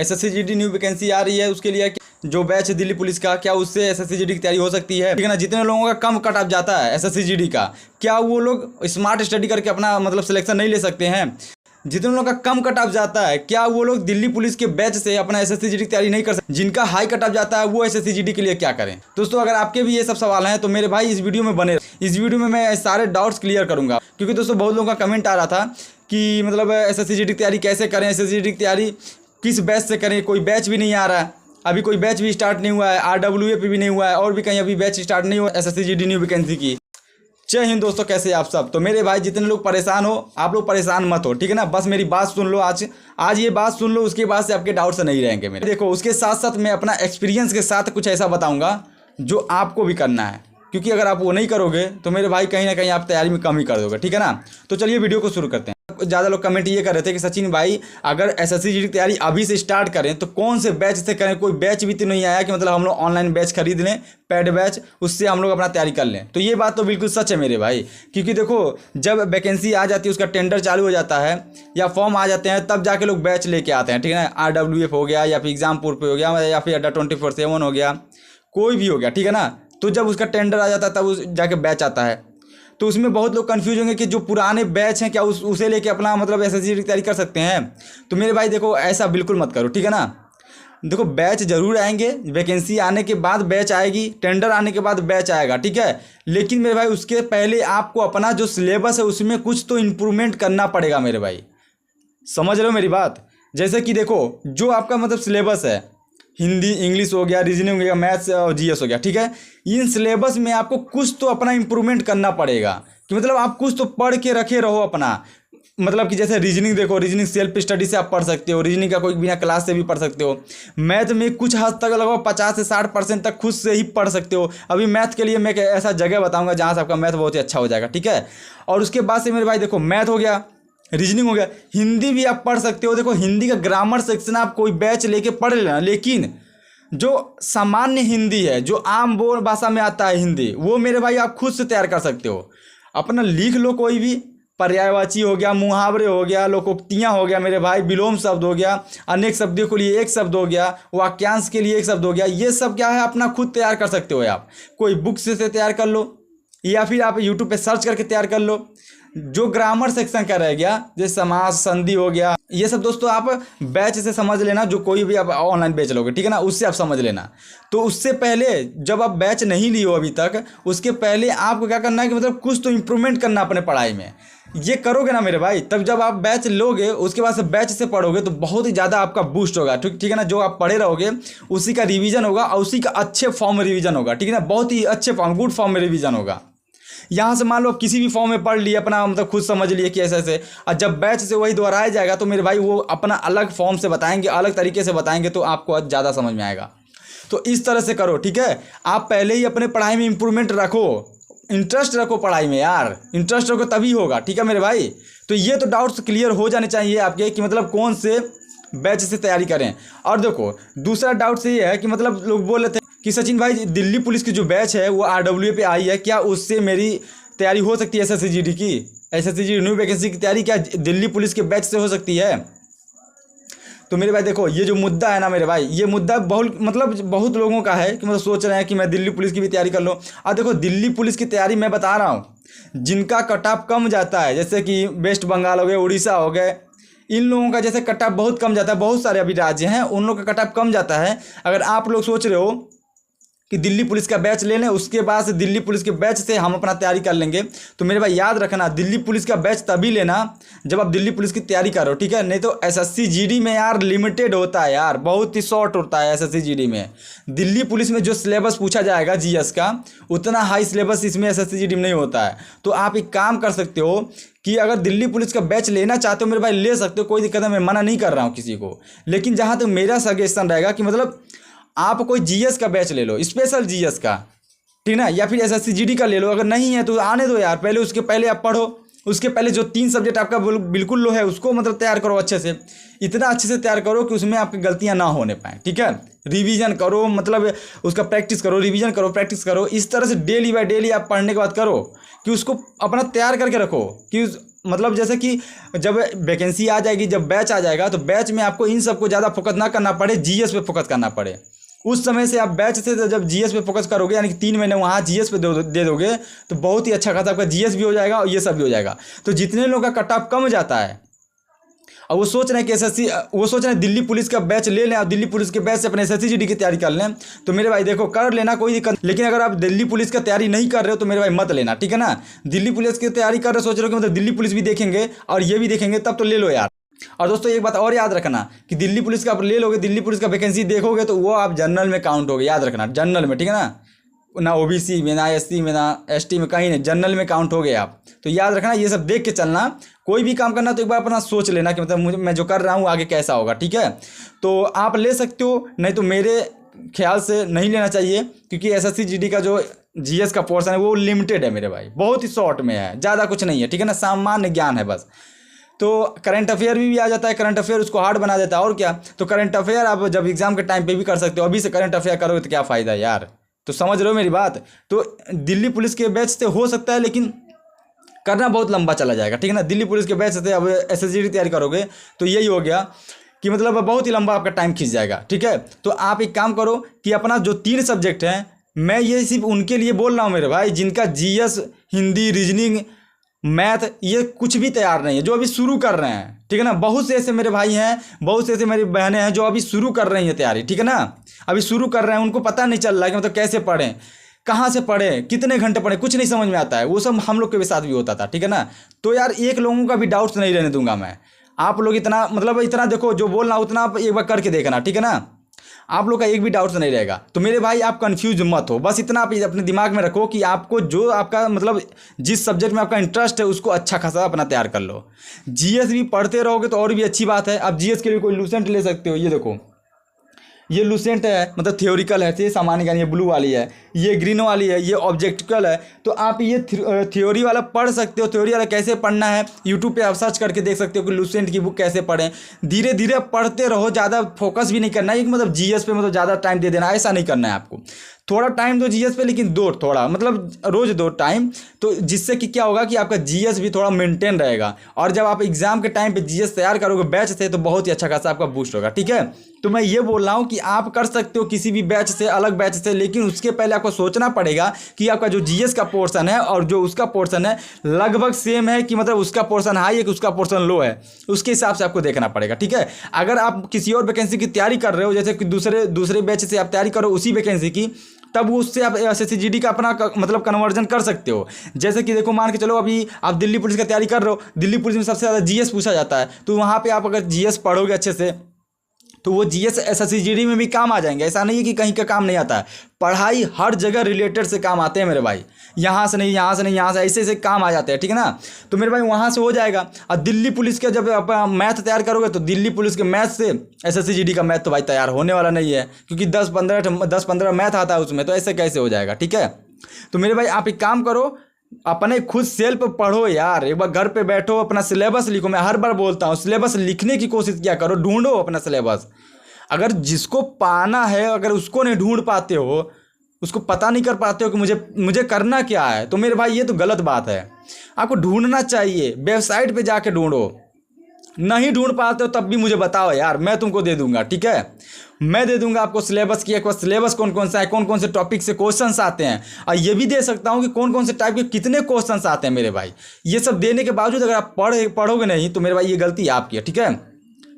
SSC-GD new vacancy आ रही है, उसके लिए जो बैच दिल्ली पुलिस का, क्या उससे SSC-GD की तैयारी हो सकती है? ठीक है ना। जितने लोगों का कम कट ऑफ जाता है SSC-GD का, क्या वो लोग स्मार्ट स्टडी करके अपना मतलब सिलेक्शन नहीं ले सकते हैं? जितने लोगों का कम कट ऑफ जाता है, क्या वो लोग दिल्ली पुलिस के बैच से अपना SSC-GD की तैयारी नहीं कर सकते? जिनका हाई कट ऑफ जाता है वो SSC-GD के लिए क्या करें? दोस्तों, अगर आपके भी ये सब सवाल हैं तो मेरे भाई इस वीडियो में बने। इस वीडियो में मैं सारे डाउट्स क्लियर करूंगा, क्योंकि दोस्तों बहुत लोगों का कमेंट आ रहा था कि मतलब SSC-GD की तैयारी कैसे करें, SSC-GD की तैयारी किस बैच से करें। कोई बैच भी नहीं आ रहा है, अभी कोई बैच भी स्टार्ट नहीं हुआ है, RWA पे भी नहीं हुआ है, और भी कहीं अभी बैच स्टार्ट नहीं हुआ SSC-GD न्यू वैकेंसी की। जय हिंद दोस्तों, कैसे आप सब। तो मेरे भाई जितने लोग परेशान हो, आप लोग परेशान मत हो, ठीक है ना। बस मेरी बात सुन लो, आज ये बात सुन लो, उसके बाद से आपके डाउट्स नहीं रहेंगे मेरे। देखो, उसके साथ साथ मैं अपना एक्सपीरियंस के साथ कुछ ऐसा बताऊंगा जो आपको भी करना है, क्योंकि अगर आप वो नहीं करोगे तो मेरे भाई कहीं ना कहीं आप तैयारी में कम ही कर दोगे, ठीक है ना। तो चलिए वीडियो को शुरू करते हैं। ज़्यादा लोग कमेंट ये कर रहे थे कि सचिन भाई अगर SSC-GD की तैयारी अभी से स्टार्ट करें तो कौन से बैच से करें। कोई बैच भी तो नहीं आया कि मतलब हम लोग ऑनलाइन बैच खरीद लें, पेड बैच, उससे हम लोग अपना तैयारी कर लें। तो ये बात तो बिल्कुल सच है मेरे भाई, क्योंकि देखो जब वैकेंसी आ जाती है, उसका टेंडर चालू हो जाता है या फॉर्म आ जाते हैं, तब जाके लोग बैच लेके आते हैं, ठीक है ना। RWF हो गया, या फिर एग्जामपुर पे हो गया, या फिर अड्डा 24/7 हो गया, कोई भी हो गया, ठीक है ना। तो जब उसका टेंडर आ जाता है तब उस जाके बैच आता है। तो उसमें बहुत लोग कंफ्यूज होंगे कि जो पुराने बैच हैं क्या उसे लेके अपना मतलब SSC-GD की तैयारी कर सकते हैं। तो मेरे भाई देखो, ऐसा बिल्कुल मत करो, ठीक है ना। देखो, बैच जरूर आएंगे, वैकेंसी आने के बाद बैच आएगी, टेंडर आने के बाद बैच आएगा, ठीक है। लेकिन मेरे भाई उसके पहले आपको अपना जो सिलेबस है उसमें कुछ तो इम्प्रूवमेंट करना पड़ेगा मेरे भाई, समझ रहे हो मेरी बात। जैसे कि देखो, जो आपका मतलब सिलेबस है, हिंदी इंग्लिश हो गया, रीजनिंग हो गया, मैथ्स और GS हो गया, ठीक है। इन सिलेबस में आपको कुछ तो अपना इम्प्रूवमेंट करना पड़ेगा, कि मतलब आप कुछ तो पढ़ के रखे रहो अपना। मतलब कि जैसे रीजनिंग देखो, रीजनिंग सेल्फ स्टडी से आप पढ़ सकते हो, रीजनिंग का कोई बिना क्लास से भी पढ़ सकते हो। मैथ में कुछ हद तक लगभग 50 से 60% तक खुद से ही पढ़ सकते हो। अभी मैथ के लिए मैं एक ऐसा जगह बताऊँगा जहाँ से आपका मैथ बहुत ही अच्छा हो जाएगा, ठीक है। और उसके बाद से मेरे भाई देखो, मैथ हो गया, रीजनिंग हो गया, हिंदी भी आप पढ़ सकते हो। देखो, हिंदी का ग्रामर सेक्शन आप कोई बैच लेके पढ़ लेना, लेकिन जो सामान्य हिंदी है, जो आम बोल भाषा में आता है हिंदी, वो मेरे भाई आप खुद से तैयार कर सकते हो। अपना लिख लो, कोई भी पर्यायवाची हो गया, मुहावरे हो गया, लोकोक्तियाँ हो गया मेरे भाई, विलोम शब्द हो गया, अनेक शब्दों के लिए एक शब्द हो गया, वाक्यांश के लिए एक शब्द हो गया, ये सब क्या है अपना खुद तैयार कर सकते हो आप। कोई बुक से तैयार कर लो, या फिर आप यूट्यूब पे सर्च करके तैयार कर लो। जो ग्रामर सेक्शन का रह गया, जैसे समास, संधि हो गया, ये सब दोस्तों आप बैच से समझ लेना, जो कोई भी आप ऑनलाइन बैच लोगे, ठीक है ना, उससे आप समझ लेना। तो उससे पहले जब आप बैच नहीं लिए हो अभी तक, उसके पहले आपको क्या करना है कि मतलब कुछ तो इम्प्रूवमेंट करना अपने पढ़ाई में। ये करोगे ना मेरे भाई, तब जब आप बैच लोगे, उसके बाद से बैच से पढ़ोगे तो बहुत ही ज़्यादा आपका बूस्ट होगा, ठीक है ना। जो आप पढ़े रहोगे उसी का रिवीजन होगा, और उसी का अच्छे फॉर्म में रिवीजन होगा, ठीक है ना। बहुत ही अच्छे फॉर्म, गुड फॉर्म में रिवीजन होगा। यहाँ से मान लो किसी भी फॉर्म में पढ़ लिए, अपना मतलब खुद समझ लिए कि ऐसे ऐसे, और जब बैच से वही दोहराया जाएगा तो मेरे भाई वो अपना अलग फॉर्म से बताएंगे, अलग तरीके से बताएंगे, तो आपको ज़्यादा समझ में आएगा। तो इस तरह से करो, ठीक है। आप पहले ही अपने पढ़ाई में इम्प्रूवमेंट रखो, इंटरेस्ट रखो पढ़ाई में यार, इंटरेस्ट रखो तभी होगा, ठीक है मेरे भाई। तो ये तो डाउट्स क्लियर हो जाने चाहिए आपके कि मतलब कौन से बैच से तैयारी करें। और देखो, दूसरा डाउट ये है कि मतलब लोग बोल रहे थे कि सचिन भाई दिल्ली पुलिस की जो बैच है वो RWA पे आई है, क्या उससे मेरी तैयारी हो सकती है SSC-GD की? SSC-GD न्यू वैकेंसी की तैयारी क्या दिल्ली पुलिस के बैच से हो सकती है? तो मेरे भाई देखो, ये जो मुद्दा है ना मेरे भाई, ये मुद्दा बहुत लोगों का है कि मतलब सोच रहे हैं कि मैं दिल्ली पुलिस की भी तैयारी कर लूँ। और देखो, दिल्ली पुलिस की तैयारी मैं बता रहा हूँ, जिनका कट ऑफ कम जाता है, जैसे कि वेस्ट बंगाल हो गए, उड़ीसा हो गए, इन लोगों का जैसे कट ऑफ बहुत कम जाता है, बहुत सारे अभी राज्य हैं उन लोगों का कट ऑफ कम जाता है। अगर आप लोग सोच रहे हो कि दिल्ली पुलिस का बैच ले लें, उसके बाद से दिल्ली पुलिस के बैच से हम अपना तैयारी कर लेंगे, तो मेरे भाई याद रखना, दिल्ली पुलिस का बैच तभी लेना जब आप दिल्ली पुलिस की तैयारी करो, ठीक है। नहीं तो SSC-GD में यार लिमिटेड होता है यार, बहुत ही शॉर्ट होता है SSC-GD में। दिल्ली पुलिस में जो सिलेबस पूछा जाएगा GS का, उतना हाई सिलेबस इसमें SSC-GD में नहीं होता है। तो आप एक काम कर सकते हो कि अगर दिल्ली पुलिस का बैच लेना चाहते हो मेरे भाई, ले सकते हो, कोई दिक्कत है, मैं मना नहीं कर रहा हूँ किसी को। लेकिन जहाँ तक मेरा सजेशन रहेगा कि मतलब आप कोई GS का बैच ले लो, स्पेशल GS का, ठीक ना, या फिर SSC-GD का ले लो। अगर नहीं है तो आने दो यार, पहले उसके पहले आप पढ़ो, उसके पहले जो 3 सब्जेक्ट आपका बिल्कुल लो है उसको मतलब तैयार करो अच्छे से, इतना अच्छे से तैयार करो कि उसमें आपकी गलतियां ना होने पाएँ, ठीक है। रिवीजन करो, मतलब उसका प्रैक्टिस करो, रिवीजन करो, प्रैक्टिस करो, इस तरह से डेली बाय डेली आप पढ़ने के बाद करो कि उसको अपना तैयार करके रखो कि मतलब जैसे कि जब वैकेंसी आ जाएगी, जब बैच आ जाएगा, तो बैच में आपको इन सबको ज़्यादा फोकस ना करना पड़े, जीएस पे फोकस करना पड़े। उस समय से आप बैच से जब जीएस पे फोकस करोगे, यानी कि 3 महीने वहाँ जीएस पे दे दोगे, तो बहुत ही अच्छा खासा आपका जीएस भी हो जाएगा और ये सब भी हो जाएगा। तो जितने लोग का कट ऑफ कम जाता है और वो सोच रहे हैं कि एसएससी, वो सोच रहे हैं दिल्ली पुलिस का बैच ले लें और दिल्ली पुलिस के बैच से अपने एसएससी जीडी की तैयारी कर लें, तो मेरे भाई देखो कर लेना, कोई दिक्कत। लेकिन अगर आप दिल्ली पुलिस का तैयारी नहीं कर रहे हो तो मेरे भाई मत लेना, ठीक है ना। दिल्ली पुलिस की तैयारी कर रहे हो, सोच रहे हो कि मतलब दिल्ली पुलिस भी देखेंगे और ये भी देखेंगे, तब तो ले लो यार। और दोस्तों एक बात और याद रखना कि दिल्ली पुलिस का आप ले लोगे, दिल्ली पुलिस का वैकेंसी देखोगे तो वो आप जनरल में काउंट होगे, याद रखना, जनरल में, ठीक है ना ओबीसी में, ना एससी में, ना एसटी में, कहीं नहीं, जनरल में काउंट हो गए आप। तो याद रखना, ये सब देख के चलना। कोई भी काम करना तो एक बार अपना सोच लेना कि मतलब मुझे, मैं जो कर रहा हूँ आगे कैसा होगा, ठीक है। तो आप ले सकते हो, नहीं तो मेरे ख्याल से नहीं लेना चाहिए, क्योंकि एसएससी जीडी का जो जीएस का पोर्शन है वो लिमिटेड है मेरे भाई, बहुत ही शॉर्ट में है, ज़्यादा कुछ नहीं है, ठीक है ना, सामान्य ज्ञान है बस। तो करंट अफेयर भी आ जाता है, करंट अफेयर उसको हार्ड बना देता है, और क्या। तो करंट अफेयर आप जब एग्जाम के टाइम पे भी कर सकते हो, अभी से करंट अफेयर करोगे तो क्या फ़ायदा यार। तो समझ रहे हो मेरी बात। तो दिल्ली पुलिस के बैच से हो सकता है, लेकिन करना बहुत लंबा चला जाएगा, ठीक है ना। दिल्ली पुलिस के बैच से अब एसएसजी की तैयारी करोगे तो यही हो गया कि मतलब बहुत ही लंबा आपका टाइम खींच जाएगा, ठीक है। तो आप एक काम करो कि अपना जो 3 सब्जेक्ट हैं, मैं ये सिर्फ उनके लिए बोल रहा हूँ मेरे भाई जिनका जीएस, हिंदी, रीजनिंग, मैथ ये कुछ भी तैयार नहीं है, जो अभी शुरू कर रहे हैं, ठीक है ना। बहुत से ऐसे मेरे भाई हैं, बहुत से ऐसे मेरी बहनें हैं जो अभी शुरू कर रही हैं तैयारी, ठीक है ना। अभी शुरू कर रहे हैं, उनको पता नहीं चल रहा है कि मतलब कैसे पढ़ें, कहाँ से पढ़ें, कितने घंटे पढ़ें, कुछ नहीं समझ में आता है। वो सब हम लोग के भी साथ भी होता था, ठीक है ना। तो यार एक लोगों का भी डाउट्स नहीं रहने दूंगा मैं। आप लोग इतना मतलब इतना देखो, जो बोलना उतना आप एक बार करके देखना, ठीक है ना। आप लोग का एक भी डाउट नहीं रहेगा। तो मेरे भाई आप कंफ्यूज मत हो, बस इतना आप अपने दिमाग में रखो कि आपको जो आपका मतलब जिस सब्जेक्ट में आपका इंटरेस्ट है उसको अच्छा खासा अपना तैयार कर लो। जीएस भी पढ़ते रहोगे तो और भी अच्छी बात है। आप जीएस के लिए कोई लूसेंट ले सकते हो, ये देखो, ये लूसेंट है, मतलब थियोरिकल है, ये सामान्य ज्ञान, ये ब्लू वाली है, ये ग्रीन वाली है, ये ऑब्जेक्टिकल है। तो आप ये थ्योरी वाला पढ़ सकते हो। थ्योरी वाला कैसे पढ़ना है, यूट्यूब पे आप सर्च करके देख सकते हो कि लूसेंट की बुक कैसे पढ़ें। धीरे धीरे पढ़ते रहो, ज़्यादा फोकस भी नहीं करना है कि मतलब जीएस पे मतलब ज़्यादा टाइम दे देना, ऐसा नहीं करना है आपको। थोड़ा टाइम दो जीएस पे, लेकिन दो थोड़ा, मतलब रोज़ दो टाइम। तो जिससे कि क्या होगा कि आपका जीएस भी थोड़ा मेंटेन रहेगा, और जब आप एग्जाम के टाइम पे जीएस तैयार करोगे बैच से, तो बहुत ही अच्छा खासा आपका बूस्ट होगा, ठीक है। तो मैं ये बोल रहा हूँ कि आप कर सकते हो किसी भी बैच से, अलग बैच से, लेकिन उसके पहले आपको सोचना पड़ेगा कि आपका जो जीएस का पोर्शन है और जो उसका पोर्शन है लगभग सेम है, कि मतलब उसका पोर्शन हाई है कि उसका पोर्शन लो है, उसके हिसाब से आपको देखना पड़ेगा, ठीक है। अगर आप किसी और वैकेंसी की तैयारी कर रहे हो, जैसे कि दूसरे बैच से आप तैयारी करो उसी वैकेंसी की, तब उससे आप एसएससी जीडी का अपना मतलब कन्वर्जन कर सकते हो। जैसे कि देखो, मान के चलो अभी आप दिल्ली पुलिस की तैयारी कर रहे हो, दिल्ली पुलिस में सबसे ज़्यादा जीएस पूछा जाता है, तो वहाँ पे आप अगर जीएस पढ़ोगे अच्छे से तो वो जीएस एसएससी जीडी में भी काम आ जाएंगे। ऐसा नहीं है कि कहीं का काम नहीं आता है, पढ़ाई हर जगह रिलेटेड से काम आते हैं मेरे भाई, यहाँ से नहीं, यहाँ से नहीं, यहाँ से, ऐसे ऐसे काम आ जाते हैं, ठीक है ना। तो मेरे भाई वहाँ से हो जाएगा। और दिल्ली पुलिस के जब आप मैथ तैयार करोगे तो दिल्ली पुलिस के मैथ से एसएससी जीडी का मैथ तो भाई तैयार होने वाला नहीं है, क्योंकि 10-15 मैथ आता है उसमें, तो ऐसे कैसे हो जाएगा, ठीक है। तो मेरे भाई आप एक काम करो, अपने खुद सेल्फ पढ़ो यार, एक बार घर पे बैठो, अपना सिलेबस लिखो। मैं हर बार बोलता हूँ सिलेबस लिखने की कोशिश किया करो, ढूंढो अपना सिलेबस। अगर जिसको पाना है, अगर उसको नहीं ढूंढ पाते हो, उसको पता नहीं कर पाते हो कि मुझे करना क्या है, तो मेरे भाई ये तो गलत बात है। आपको ढूंढना चाहिए, वेबसाइट पे जाके ढूंढो। नहीं ढूंढ पाते हो तब भी मुझे बताओ यार, मैं तुमको दे दूंगा, ठीक है। मैं दे दूंगा आपको सिलेबस की, एक बार सिलेबस कौन कौन सा है, कौन कौन से टॉपिक से क्वेश्चंस आते हैं, और ये भी दे सकता हूँ कि कौन कौन से टाइप के कितने क्वेश्चंस आते हैं मेरे भाई। ये सब देने के बावजूद अगर आप पढ़ोगे नहीं तो मेरे भाई ये गलती आपकी है, ठीक है।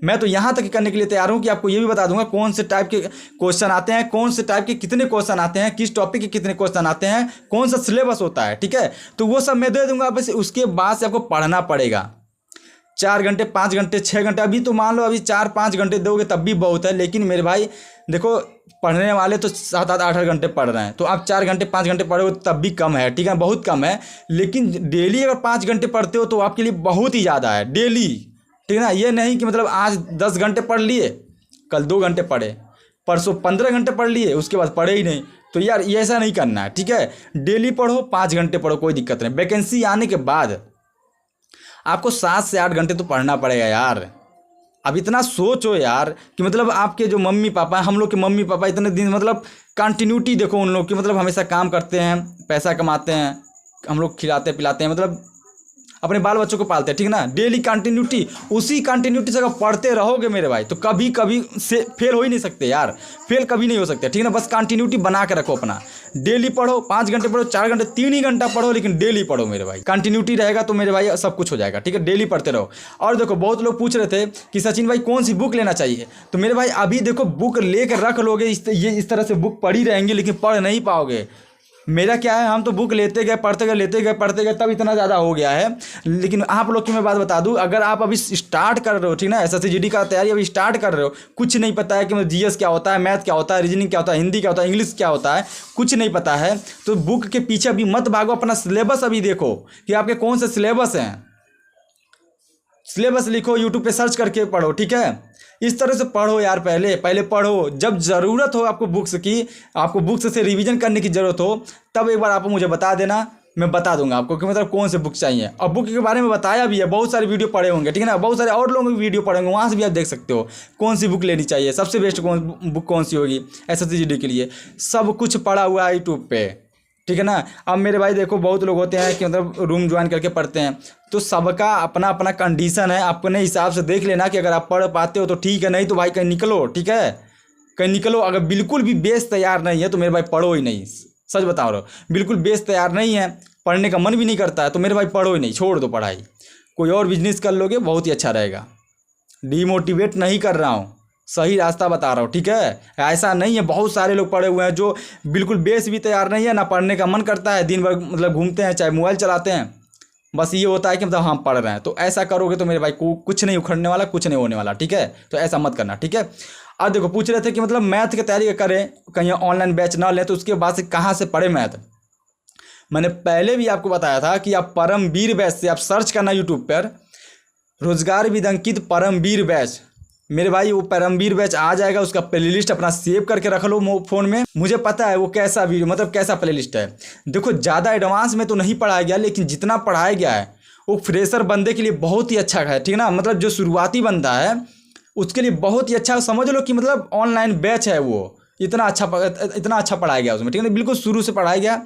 मैं तो यहाँ तक करने के लिए तैयार हूँ कि आपको ये भी बता दूंगा कौन से टाइप के क्वेश्चन आते हैं, कौन से टाइप के कितने क्वेश्चन आते हैं, किस टॉपिक के कितने क्वेश्चन आते हैं, कौन सा सिलेबस होता है, ठीक है। तो वो सब मैं दे दूंगा, बस उसके बाद से आपको पढ़ना पड़ेगा। 4 घंटे, 5 घंटे, 6 घंटे, अभी तो मान लो अभी 4-5 घंटे दोगे तब भी बहुत है। लेकिन मेरे भाई देखो, पढ़ने वाले तो 7-8 घंटे पढ़ रहे हैं, तो आप 4 घंटे 5 घंटे पढ़ोगे तब भी कम है, ठीक है, बहुत कम है। लेकिन डेली अगर 5 घंटे पढ़ते हो तो आपके लिए बहुत ही ज़्यादा है डेली, ठीक है ना। ये नहीं कि मतलब आज 10 घंटे पढ़ लिए, कल 2 घंटे पढ़े, परसों 15 घंटे पढ़ लिए, उसके बाद पढ़े ही नहीं। तो यार ये ऐसा नहीं करना है, ठीक है। डेली पढ़ो, 5 घंटे पढ़ो, कोई दिक्कत नहीं। वैकेंसी आने के बाद आपको 7 से 8 घंटे तो पढ़ना पड़ेगा यार। अब इतना सोचो यार कि मतलब आपके जो मम्मी पापा, हम लोग के मम्मी पापा इतने दिन मतलब कंटिन्यूटी देखो उन लोग की, मतलब हमेशा काम करते हैं, पैसा कमाते हैं, हम लोग खिलाते पिलाते हैं, मतलब अपने बाल बच्चों को पालते हैं, ठीक है ना। डेली कंटिन्यूटी, उसी कंटिन्यूटी से अगर पढ़ते रहोगे मेरे भाई तो कभी कभी से फेल हो ही नहीं सकते यार, फेल कभी नहीं हो सकते, ठीक है ना। बस कंटिन्यूटी बना के रखो अपना, डेली पढ़ो, 5 घंटे पढ़ो, 4 घंटे, 3 ही घंटा पढ़ो, लेकिन डेली पढ़ो मेरे भाई। कंटिन्यूटी रहेगा तो मेरे भाई सब कुछ हो जाएगा, ठीक है। डेली पढ़ते रहो। और देखो बहुत लोग पूछ रहे थे कि सचिन भाई कौन सी बुक लेना चाहिए, तो मेरे भाई अभी देखो बुक लेकर रख लोगे, इस तरह से बुक पढ़ी रहेंगे लेकिन पढ़ नहीं पाओगे। मेरा क्या है, हम तो बुक लेते गए पढ़ते गए, लेते गए पढ़ते गए, तब इतना ज़्यादा हो गया है। लेकिन आप लोग की मैं बात बता दूं, अगर आप अभी स्टार्ट कर रहे हो, ठीक ना, एसएससी जीडी का तैयारी अभी स्टार्ट कर रहे हो, कुछ नहीं पता है कि जीएस क्या होता है, मैथ क्या होता है, रीजनिंग क्या होता है, हिंदी क्या होता है, इंग्लिश क्या होता है, कुछ नहीं पता है, तो बुक के पीछे अभी मत भागो, अपना सिलेबस अभी देखो कि आपके कौन से सिलेबस हैं। सिलेबस लिखो, यूट्यूब पे सर्च करके पढ़ो, ठीक है। इस तरह से पढ़ो यार, पहले पढ़ो। जब ज़रूरत हो आपको बुक्स की, आपको बुक्स से रिवीजन करने की ज़रूरत हो, तब एक बार आप मुझे बता देना, मैं बता दूंगा आपको कि मतलब कौन से बुक चाहिए। और बुक के बारे में बताया भी है, बहुत सारे वीडियो पढ़े होंगे, ठीक है ना, बहुत सारे और लोगों की वीडियो पढ़े होंगे, वहाँ से भी आप देख सकते हो कौन सी बुक लेनी चाहिए, सबसे बेस्ट बुक कौन सी होगी एसएससी जीडी के लिए। सब कुछ पढ़ा हुआ है यूट्यूब पे, ठीक है ना। अब मेरे भाई देखो बहुत लोग होते हैं कि मतलब रूम ज्वाइन करके पढ़ते हैं, तो सबका अपना अपना कंडीशन है, अपने हिसाब से देख लेना कि अगर आप पढ़ पाते हो तो ठीक है, नहीं तो भाई कहीं निकलो, ठीक है, कहीं निकलो। अगर बिल्कुल भी बेस तैयार नहीं है तो मेरे भाई पढ़ो ही नहीं, सच बता रहा हूँ। बिल्कुल बेस तैयार नहीं है, पढ़ने का मन भी नहीं करता है, तो मेरे भाई पढ़ो ही नहीं, छोड़ दो पढ़ाई, कोई और बिजनेस कर लोगे, बहुत ही अच्छा रहेगा। डीमोटिवेट नहीं कर रहा हूँ, सही रास्ता बता रहा हूँ, ठीक है। ऐसा नहीं है, बहुत सारे लोग पढ़े हुए हैं जो बिल्कुल बेस भी तैयार नहीं है, ना पढ़ने का मन करता है, दिन भर मतलब घूमते हैं, चाहे मोबाइल चलाते हैं, बस ये होता है कि मतलब हम पढ़ रहे हैं। तो ऐसा करोगे तो मेरे भाई कुछ नहीं उखड़ने वाला, कुछ नहीं होने वाला, ठीक है। तो ऐसा मत करना, ठीक है। अब देखो पूछ रहे थे कि मतलब मैथ की तैयारी करें, कहीं ऑनलाइन बैच ना लें, तो उसके बाद से कहाँ से पढ़े मैथ। मैंने पहले भी आपको बताया था कि आप परमवीर बैच से आप सर्च करना यूट्यूब पर, रोजगार विद अंकित परमवीर बैच, मेरे भाई वो परमवीर बैच आ जाएगा। उसका प्लेलिस्ट अपना सेव करके रख लो फ़ोन में। मुझे पता है वो कैसा वीडियो मतलब कैसा प्लेलिस्ट है। देखो ज़्यादा एडवांस में तो नहीं पढ़ाया गया, लेकिन जितना पढ़ाया गया है वो फ्रेशर बंदे के लिए बहुत ही अच्छा है, ठीक है ना। मतलब जो शुरुआती बंदा है उसके लिए बहुत ही अच्छा, समझ लो कि मतलब ऑनलाइन बैच है वो, इतना अच्छा पढ़ाया गया उसमें, ठीक है ना। बिल्कुल शुरू से पढ़ाया गया,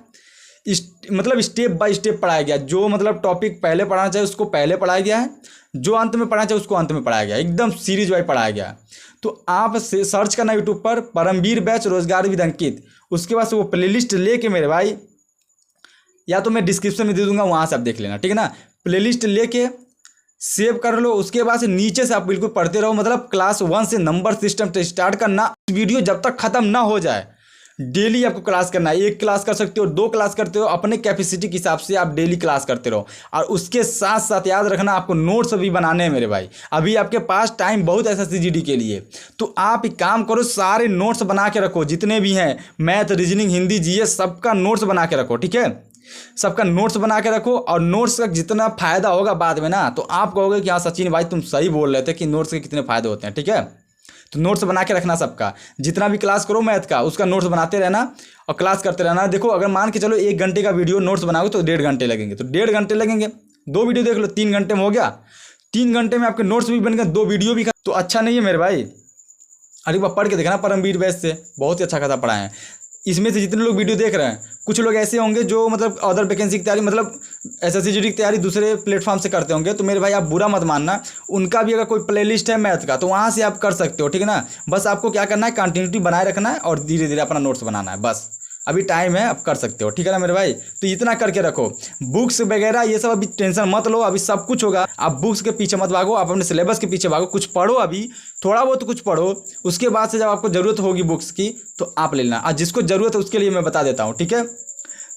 मतलब स्टेप बाय स्टेप पढ़ाया गया। जो मतलब टॉपिक पहले पढ़ाना चाहिए उसको पहले पढ़ाया गया है, जो अंत में पढ़ाना चाहिए उसको अंत में पढ़ाया गया, एकदम सीरीज वाइज पढ़ाया गया। तो आप से सर्च करना यूट्यूब पर परमवीर बैच रोजगार विद अंकित, उसके बाद से वो प्लेलिस्ट लेके मेरे भाई, या तो मैं डिस्क्रिप्शन में दे दूंगा, वहाँ से आप देख लेना, ठीक है ना। प्लेलिस्ट लेके सेव कर लो, उसके बाद से नीचे से आप बिल्कुल पढ़ते रहो। मतलब क्लास 1 से नंबर सिस्टम स्टार्ट करना, वीडियो जब तक खत्म ना हो जाए डेली आपको क्लास करना है। 1 क्लास कर सकते हो, 2 क्लास करते हो, अपने कैपेसिटी के हिसाब से आप डेली क्लास करते रहो। और उसके साथ साथ याद रखना आपको नोट्स भी बनाने हैं मेरे भाई। अभी आपके पास टाइम बहुत है एसएससी जीडी के लिए, तो आप एक काम करो, सारे नोट्स बना के रखो, जितने भी हैं मैथ, रीजनिंग, हिंदी, जीएस, सबका नोट्स बना के रखो, ठीक है। सबका नोट्स बना के रखो। और नोट्स का जितना फ़ायदा होगा बाद में ना, तो आप कहोगे कि हाँ सचिन भाई तुम सही बोल रहे थे कि नोट्स के कितने फ़ायदे होते हैं, ठीक है। तो नोट्स बना के रखना सबका, जितना भी क्लास करो मैथ का उसका नोट्स बनाते रहना और क्लास करते रहना। देखो अगर मान के चलो 1 घंटे का वीडियो नोट्स बनाओगे तो 1.5 घंटे लगेंगे, तो 1.5 घंटे लगेंगे। 2 वीडियो देख लो, 3 घंटे में हो गया। 3 घंटे में आपके नोट्स भी बन गए, 2 वीडियो भी। तो अच्छा नहीं है मेरे भाई। अरे बार पढ़ के देखना परमवीर बैच से, बहुत ही अच्छा खासा पढ़ा है। इसमें से जितने लोग वीडियो देख रहे हैं, कुछ लोग ऐसे होंगे जो मतलब अदर वैकेंसी की तैयारी, मतलब एसएससी जीडी की तैयारी दूसरे प्लेटफॉर्म से करते होंगे, तो मेरे भाई आप बुरा मत मानना। उनका भी अगर कोई प्लेलिस्ट है मैथ का तो वहाँ से आप कर सकते हो, ठीक है ना। बस आपको क्या करना है, कंटिन्यूटी बनाए रखना है और धीरे धीरे अपना नोट्स बनाना है, बस अभी टाइम है, आप कर सकते हो, ठीक है ना मेरे भाई। तो इतना करके रखो। बुक्स वगैरह ये सब अभी टेंशन मत लो, अभी सब कुछ होगा। आप बुक्स के पीछे मत भागो, आप अपने सिलेबस के पीछे भागो, कुछ पढ़ो, अभी थोड़ा बहुत कुछ पढ़ो। उसके बाद से जब आपको ज़रूरत होगी बुक्स की तो आप ले लेना। और जिसको ज़रूरत है उसके लिए मैं बता देता हूँ, ठीक है।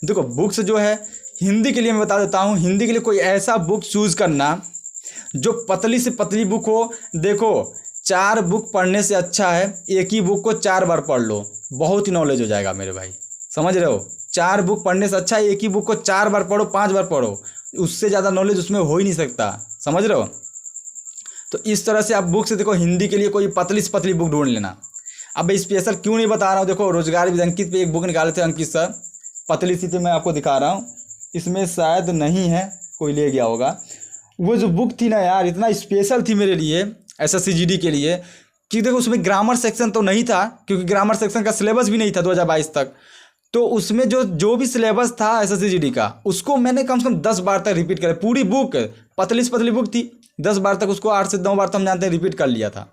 देखो बुक्स जो है हिंदी के लिए मैं बता देता हूँ। हिंदी के लिए कोई ऐसा बुक चूज़ करना जो पतली से पतली बुक हो। देखो 4 बुक पढ़ने से अच्छा है एक ही बुक को 4 बार पढ़ लो, बहुत ही नॉलेज हो जाएगा मेरे भाई, समझ रहे हो। 4 बुक पढ़ने से अच्छा है एक ही बुक को 4 बार पढ़ो, 5 बार पढ़ो, उससे ज़्यादा नॉलेज उसमें हो ही नहीं सकता, समझ रहे हो। तो इस तरह से आप बुक से देखो, हिंदी के लिए कोई पतली से पतली बुक ढूंढ लेना। अब स्पेशल क्यों नहीं बता रहा हूँ, देखो रोजगार विद अंकित पे एक बुक निकाले थे अंकित सर, पतली सी, तो मैं आपको दिखा रहा हूँ। इसमें शायद नहीं है, कोई ले गया होगा। वो जो बुक थी ना यार, इतना स्पेशल थी मेरे लिए एसएससी जीडी के लिए कि देखो उसमें ग्रामर सेक्शन तो नहीं था, क्योंकि ग्रामर सेक्शन का सिलेबस भी नहीं था 2022 तक। तो उसमें जो भी सिलेबस था SSCGD का, उसको मैंने कम से कम 10 बार तक रिपीट किया। पूरी बुक पतली से पतली बुक थी, 10 बार तक उसको 8 से 9 बार तो हम जानते हैं रिपीट कर लिया था।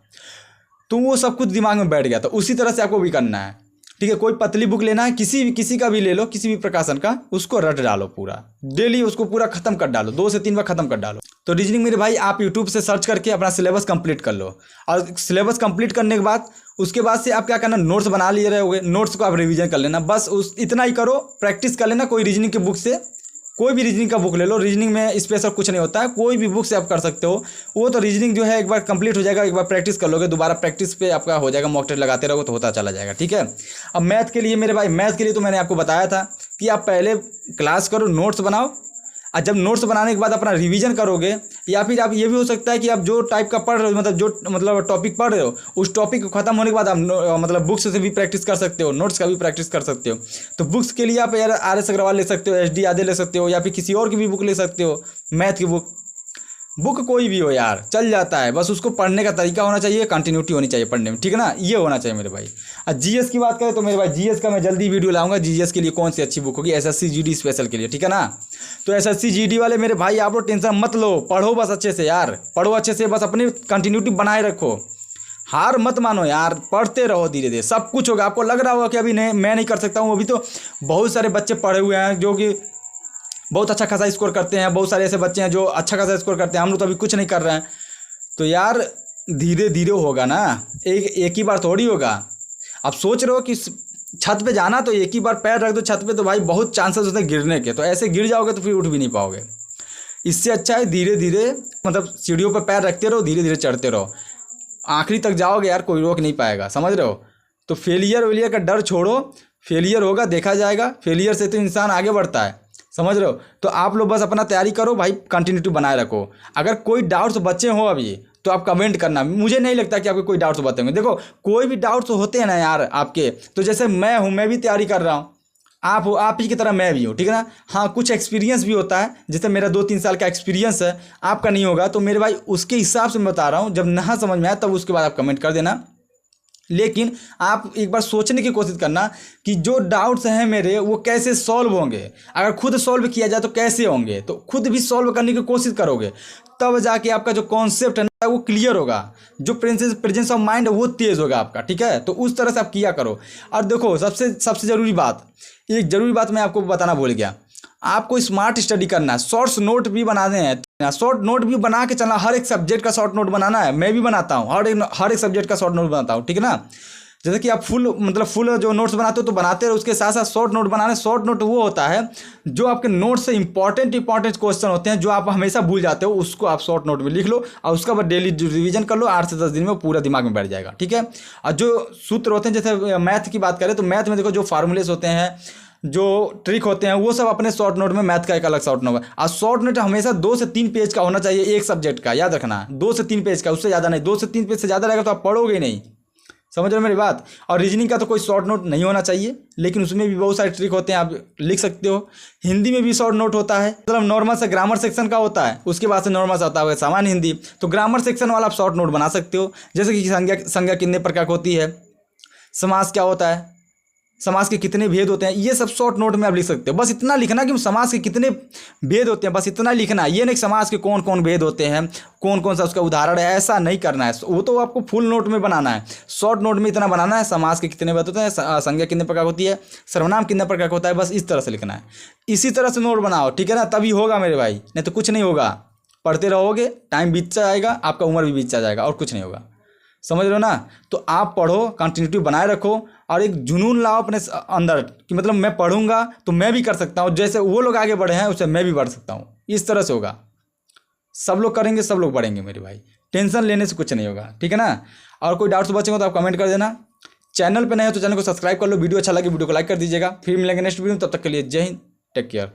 तो वो सब कुछ दिमाग में बैठ गया। तो उसी तरह से आपको भी करना है, ठीक है। कोई पतली बुक लेना है, किसी का भी ले लो, किसी भी प्रकाशन का, उसको रट डालो पूरा, डेली उसको पूरा खत्म कर डालो, 2 से 3 बार खत्म कर डालो। तो रीजनिंग मेरे भाई आप यूट्यूब से सर्च करके अपना सिलेबस कंप्लीट कर लो। और सिलेबस कंप्लीट करने के बाद उसके बाद से आप क्या करना, नोट्स बना लिए रहोगे, नोट्स को आप रिवीजन कर लेना, बस इतना ही करो, प्रैक्टिस कर लेना। कोई रीजनिंग की बुक से, कोई भी रीजनिंग का बुक ले लो, रीजनिंग में स्पेशल कुछ नहीं होता है, कोई भी बुक से आप कर सकते हो। वो तो रीजनिंग जो है एक बार कंप्लीट हो जाएगा, एक बार प्रैक्टिस कर लोगे, दोबारा प्रैक्टिस पे आपका हो जाएगा, मॉक टेस्ट लगाते रहोगे तो होता चला जाएगा, ठीक है। अब मैथ के लिए मेरे भाई, मैथ के लिए तो मैंने आपको बताया था कि आप पहले क्लास करो, नोट्स बनाओ, और जब नोट्स बनाने के बाद अपना रिवीजन करोगे, या फिर आप ये भी हो सकता है कि आप जो टाइप का पढ़ रहे हो, मतलब टॉपिक पढ़ रहे हो, उस टॉपिक को खत्म होने के बाद आप मतलब बुक्स से भी प्रैक्टिस कर सकते हो, नोट्स का भी प्रैक्टिस कर सकते हो। तो बुक्स के लिए आप RS अग्रवाल ले सकते हो, HD यादव ले सकते हो, या फिर किसी और की भी बुक ले सकते हो, मैथ की बुक कोई भी हो यार चल जाता है, बस उसको पढ़ने का तरीका होना चाहिए, कंटिन्यूटी होनी चाहिए पढ़ने में, ठीक है ना, ये होना चाहिए मेरे भाई। और GS की बात करें तो मेरे भाई GS का मैं जल्दी वीडियो लाऊंगा, GS के लिए कौन सी अच्छी बुक होगी, SSCGD स्पेशल के लिए, ठीक है ना। तो SSCGD वाले मेरे भाई आप लोग टेंशन मत लो, पढ़ो बस अच्छे से यार, पढ़ो अच्छे से, बस अपनी कंटिन्यूटी बनाए रखो, हार मत मानो यार, पढ़ते रहो, धीरे धीरे सब कुछ होगा। आपको लग रहा होगा कि अभी नहीं, मैं नहीं कर सकता हूँ, अभी तो बहुत सारे बच्चे पढ़े हुए हैं जो कि बहुत अच्छा खासा स्कोर करते हैं, बहुत सारे ऐसे बच्चे हैं जो अच्छा खासा स्कोर करते हैं, हम लोग तो अभी कुछ नहीं कर रहे हैं। तो यार धीरे धीरे होगा ना, एक ही बार थोड़ी होगा। आप सोच रहे हो कि छत पे जाना, तो एक ही बार पैर रख दो छत पे तो भाई बहुत चांसेस होते हैं गिरने के, तो ऐसे गिर जाओगे तो फिर उठ भी नहीं पाओगे। इससे अच्छा है धीरे धीरे, मतलब सीढ़ियों पर पैर रखते रहो, धीरे धीरे चढ़ते रहो, आखिरी तक जाओगे यार, कोई रोक नहीं पाएगा, समझ रहे हो। तो फेलियर का डर छोड़ो, फेलियर होगा देखा जाएगा, फेलियर से तो इंसान आगे बढ़ता है, समझ रहे हो। तो आप लोग बस अपना तैयारी करो भाई, कंटिन्यूटी बनाए रखो। अगर कोई डाउट्स बचे हो अभी तो आप कमेंट करना, मुझे नहीं लगता कि आपके कोई डाउट्स बचे होंगे। देखो कोई भी डाउट्स होते हैं ना यार आपके, तो जैसे मैं हूँ, मैं भी तैयारी कर रहा हूँ, आप हो, आप ही की तरह मैं भी हूँ, ठीक है ना। हाँ कुछ एक्सपीरियंस भी होता है, जैसे मेरा 2-3 साल का एक्सपीरियंस है, आपका नहीं होगा, तो मेरे भाई उसके हिसाब से मैं बता रहा हूँ। जब ना समझ में आए तब उसके बाद आप कमेंट कर देना, लेकिन आप एक बार सोचने की कोशिश करना कि जो डाउट्स हैं मेरे वो कैसे सॉल्व होंगे। अगर खुद सॉल्व किया जाए तो कैसे होंगे, तो खुद भी सॉल्व करने की कोशिश करोगे, तब जाके आपका जो कॉन्सेप्ट है ना वो क्लियर होगा, जो प्रेजेंस ऑफ माइंड वो तेज होगा आपका, ठीक है। तो उस तरह से आप किया करो। और देखो सबसे ज़रूरी बात, एक ज़रूरी बात मैं आपको बताना भूल गया, आपको स्मार्ट स्टडी करना है, शॉर्ट्स नोट भी बनाने हैं, शॉर्ट नोट भी बना के चलना, हर एक सब्जेक्ट का शॉर्ट नोट बनाना है, मैं भी बनाता हूँ, हर एक सब्जेक्ट का शॉर्ट नोट बनाता हूँ, ठीक है ना। जैसे कि आप फुल जो नोट्स बनाते हो तो बनाते रहो, उसके साथ साथ शॉर्ट नोट बनाना है। शॉर्ट नोट वो होता है जो आपके नोट से इंपॉर्टेंट क्वेश्चन होते हैं, जो आप हमेशा भूल जाते हो, उसको आप शॉर्ट नोट में लिख लो और उसका बाद डेली रिवीजन कर लो, 8 से 10 दिन में पूरा दिमाग में बैठ जाएगा, ठीक है। और जो सूत्र होते हैं, जैसे मैथ की बात करें तो मैथ में देखो जो फार्मूलेस होते हैं, जो ट्रिक होते हैं, वो सब अपने शॉर्ट नोट में, मैथ का एक अलग शॉर्ट नोट है। और शॉर्ट नोट हमेशा 2 से 3 पेज का होना चाहिए, एक सब्जेक्ट का, याद रखना, 2 से 3 पेज का, उससे ज़्यादा नहीं। 2 से 3 पेज से ज़्यादा रहेगा तो आप पढ़ोगे नहीं, समझ रहे हो मेरी बात। और रीजनिंग का तो कोई शॉर्ट नोट नहीं होना चाहिए, लेकिन उसमें भी बहुत सारे ट्रिक होते हैं, आप लिख सकते हो। हिंदी में भी शॉर्ट नोट होता है, मतलब नॉर्मल से ग्रामर सेक्शन का होता है, उसके बाद से नॉर्मल से होता है सामान्य हिंदी, तो ग्रामर सेक्शन वाला आप शॉर्ट नोट बना सकते हो। जैसे कि संज्ञा कितने प्रकार की होती है, समास क्या होता है, समाज के कितने भेद होते हैं, ये सब शॉर्ट नोट में आप लिख सकते हो। बस इतना लिखना कि समाज के कितने भेद होते हैं, बस इतना लिखना, ये नहीं समाज के कौन कौन भेद होते हैं, कौन कौन सा उसका उदाहरण है, ऐसा नहीं करना है। वो तो आपको फुल नोट में बनाना है, शॉर्ट नोट में इतना बनाना है, समाज के कितने भेद होते हैं, संज्ञा कितने प्रकार होती है, सर्वनाम कितने प्रकार का होता है, बस इस तरह से लिखना है। इसी तरह से नोट बनाओ, ठीक है ना, तभी होगा मेरे भाई, नहीं तो कुछ नहीं होगा। पढ़ते रहोगे, टाइम बीतता जाएगा, आपका उम्र भी बीतता जाएगा और कुछ नहीं होगा, समझ रहे हो ना। तो आप पढ़ो, कंटिन्यूटी बनाए रखो और एक जुनून लाओ अपने अंदर कि मतलब मैं पढ़ूंगा तो मैं भी कर सकता हूँ, जैसे वो लोग आगे बढ़े हैं उससे मैं भी बढ़ सकता हूँ। इस तरह से होगा, सब लोग करेंगे, सब लोग बढ़ेंगे मेरे भाई, टेंशन लेने से कुछ नहीं होगा, ठीक है ना। और कोई डाउट्स बचेंगे तो आप कमेंट कर देना। चैनल पे नए हो तो चैनल को सब्सक्राइब कर लो, वीडियो अच्छा लगे वीडियो को लाइक कर दीजिएगा। फिर मिलेंगे नेक्स्ट वीडियो में, तब तक के लिए जय हिंद, टेक केयर।